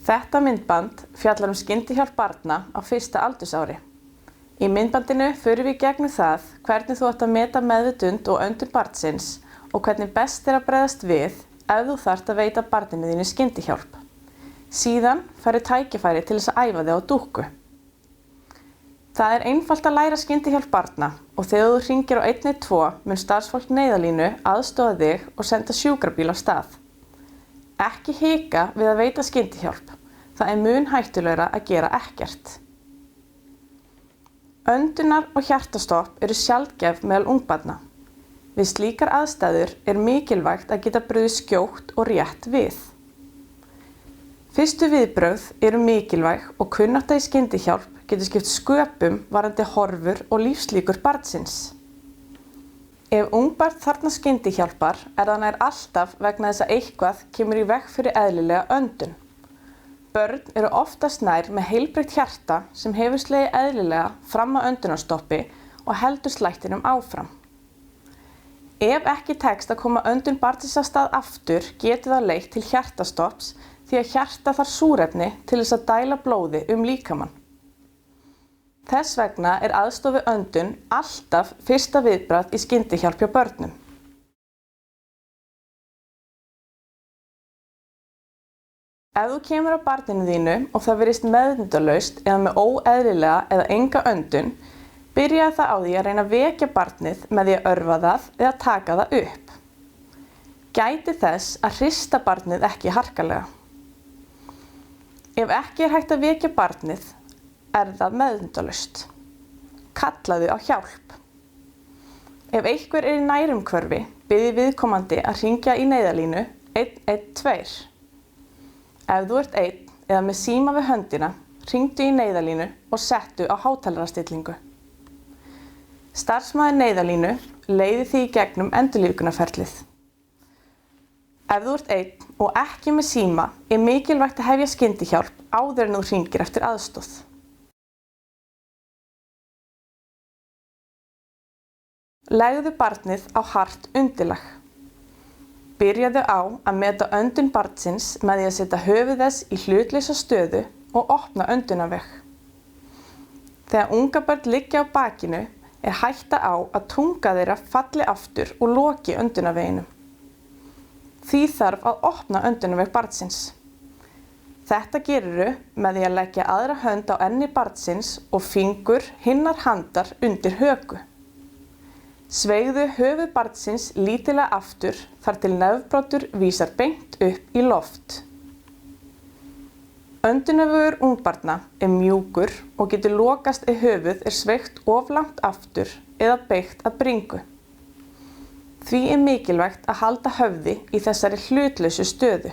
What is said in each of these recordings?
Þetta myndband fjallar skyndihjálp barna á fyrsta aldursári. Í myndbandinu förum við gegnum það hvernig þú átt að meta meðvitund og öndun barnsins og hvernig best að bregðast við ef þú þarft að veita barninu þínu skyndihjálp. Síðan færðu tækifæri til þess að æfa þig á dúkku. Það er einfalt að læra skyndihjálp barna og þegar þú hringir á 112 mun starfsfólk Neyðarlínu aðstoða þig og senda sjúkrabíl á stað. Ekki hika við að veita skyndihjálp. Það er mun hættulegra að gera ekkert. Öndunar- og hjartastopp eru sjaldgæf meðal ungbarna. Við slíkar aðstæður er mikilvægt að geta brugðið skjótt og rétt við. Fyrstu viðbrögð eru mikilvæg og kunnátta í skyndihjálp getur skipt sköpum varðandi horfur og lífslíkur barnsins. Ef ungbarn þarfnast skyndihjálpar er það nær alltaf vegna þess að eitthvað kemur í veg fyrir eðlilega öndun. Börn eru oftast nær með heilbrigt hjarta sem hefur slegið eðlilega fram að öndunarstoppi og heldur slættinum áfram. Ef ekki tekst að koma öndun barnsins af stað aftur getur það leitt til hjartastopps því að hjarta þarf súrefni til þess að dæla blóði líkamann. Þess vegna er aðstoð við öndun alltaf fyrsta viðbragð í skyndihjálp hjá börnum. Ef þú kemur á barninu þínu og það virðist meðvitundarlaust eða með óeðlilega eða enga öndun, byrjaðu það á því að reyna að vekja barnið með því að örva það eða taka það upp. Gæti þess að hrista barnið ekki harkalega. Ef ekki er hægt að vekja barnið, er það meðvitundarlaust. Kallaðu á hjálp. Ef einhver er í nærumhverfi, biðji viðkomandi að hringja í Neyðarlínu 112. Ef þú ert einn eða með síma við höndina, hringdu í Neyðarlínu og settu á hátalarastillingu. Starfsmaður Neyðarlínu leiðir þig í gegnum endurlífgunarferlið. Ef þú ert einn og ekki með síma, er mikilvægt að hefja skyndihjálp áður en þú hringir eftir aðstoð. Legðu barnið á hart undirlag. Byrjaðu á að meta öndun barnsins með því að setja höfuð þess í hlutlausa stöðu og opna öndunarveg. Þegar ungabörn liggja á bakinu er hætta á að tunga þeirra falli aftur og loki öndunarveginum. Því þarf að opna öndunarveg barnsins. Þetta gerirðu með því að leggja aðra hönd á enni barnsins og fingur hinnar handar undir höku. Sveigðu höfuð barnsins lítillega aftur þar til nefbroddur vísar beint upp í loft. Öndunarvegur ungbarna er mjúkur og getur lokast ef höfuð er sveigt of langt aftur eða beygt að bringu. Því er mikilvægt að halda höfði í þessari hlutlausu stöðu.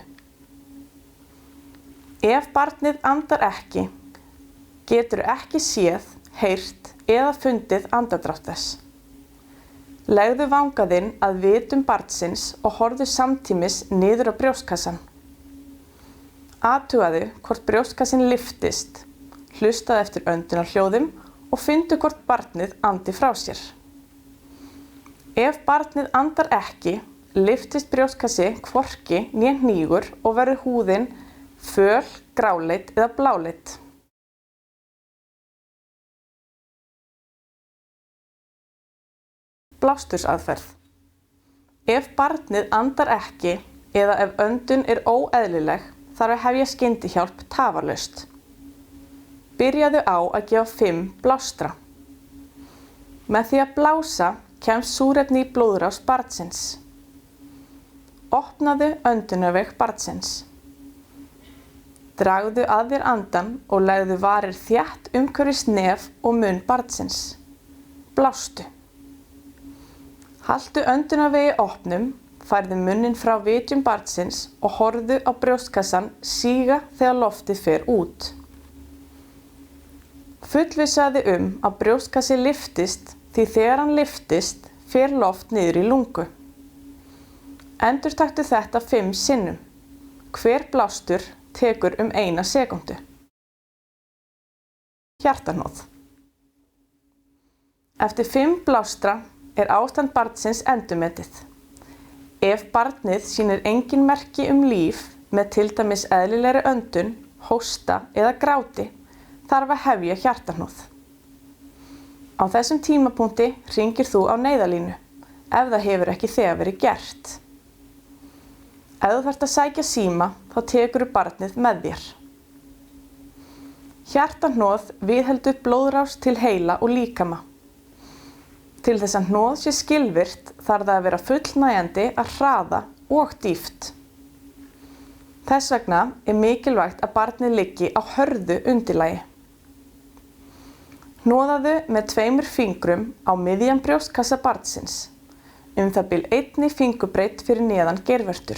Ef barnið andar ekki, geturðu ekki séð, heyrt eða fundið andardrátt þess. Legðu vanga þinn að vitum barnsins og horfðu samtímis niður á brjóstkassann. Athugaðu hvort brjóstkassinn lyftist, hlustaðu eftir öndunarhljóðum og fyndu hvort barnið andi frá sér. Ef barnið andar ekki, lyftist brjóstkassi hvorki né hnígur og verður húðin föl, gráleit eða bláleit. Blástursaðferð. Ef barnið andar ekki eða ef öndun er óeðlileg, þarf að hefja skyndihjálp tafarlaust. Byrjaðu á að gefa 5 blástra. Með því að blása kemst súrefni í blóðrás barnsins. Opnaðu öndunarveg barnsins. Dragðu að þér andann og legðu varir þétt umhverfis nef og munn barnsins. Blástu. Haltu öndunarvegi opnum, færðu munninn frá vitjum barnsins og horfðu á brjóstkassann síga þegar loftið fer út. Fullvissaðu að brjóstkassi lyftist því þegar hann lyftist fer loft niður í lungu. Endurtaktu þetta 5 sinnum. Hver blástur tekur 1 sekúndu. Hjartahnoð. Eftir 5 blástra er ástand barnsins endurmetið. Ef barnið sýnir engin merki líf með til dæmis eðlilegri öndun hósta eða gráti þarf að hefja hjartahnoð. Á þessum tímapunkti hringir þú á neyðarlínu ef það hefur ekki þegar verið gert. Ef þú þarft að sækja síma þá tekurðu barnið með þér. Hjartahnoð viðheldur blóðrás til heila og líkama. Til þess að hnoð sé skilvirkt þarf það að vera fullnægjandi að hraða og dýpt. Þess vegna er mikilvægt að barnið liggi á hörðu undirlagi. Hnoðaðu með 2 fingrum á miðjan brjóstkassa barnsins, það bil 1 fingurbreidd fyrir neðan geirvörtur.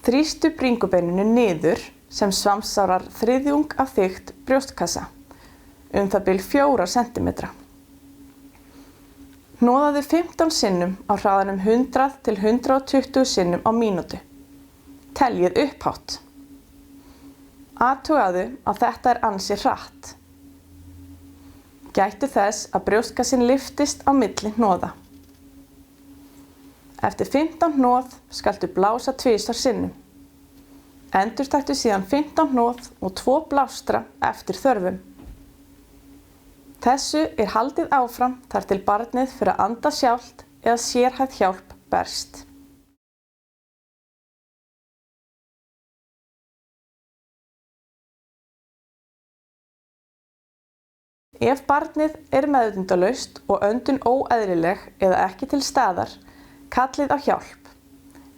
Þrýstu bringubeininu niður sem samsvarar 1/3 af þykkt brjóstkassa, það bil 4 cm. Hnoðaðu 15 sinnum á hraðanum 100 til 120 sinnum á mínútu. Teljið upphátt. Athugaðu að þetta er ansi hratt. Gættu þess að brjóstkassin lyftist á milli hnoða. Eftir 15 hnoð skaltu blása 2 sinnum. Endurtaktu síðan 15 hnoð og 2 blástra eftir þörfum. Þessu er haldið áfram þar til barnið fyrir að anda sjálft eða sérhæfð hjálp berst. Ef barnið er meðvitundarlaust og öndun óeðlileg eða ekki til staðar, kallið á hjálp.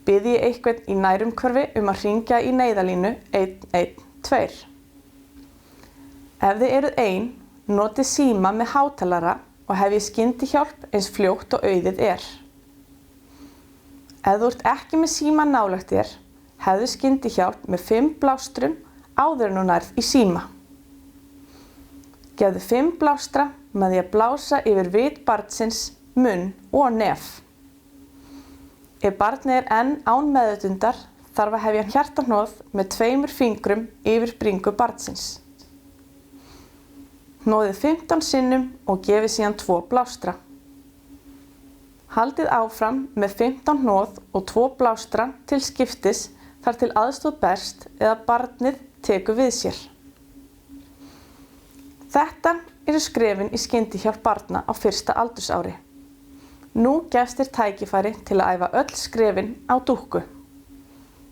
Biðjið einhvern í nærumhverfi að hringja í neyðarlínu 112. Ef þið eruð ein, notið síma með hátalara og hefjið skyndihjálp eins fljótt og auðið er. Ef þú ert ekki með síma nálægt þér, hefðu skyndihjálp með 5 blástrum áður en þú nærð í síma. Gefðu 5 blástra með því að blása yfir vit barnsins, munn og nef. Ef barnið er enn án meðvitundar þarf að hefja hjartahnoð með 2 fingrum yfir bringu barnsins. Hnoðið 15 sinnum og gefið síðan 2 blástra. Haldið áfram með 15 hnoð og 2 blástra til skiptis þar til aðstoð berst eða barnið tekur við sér. Þetta eru skrefin í skyndihjálp barna á 1. aldursári. Nú gefst þér tækifæri til að æfa öll skrefin á dúkku.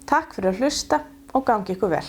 Takk fyrir að hlusta og gangi ykkur vel.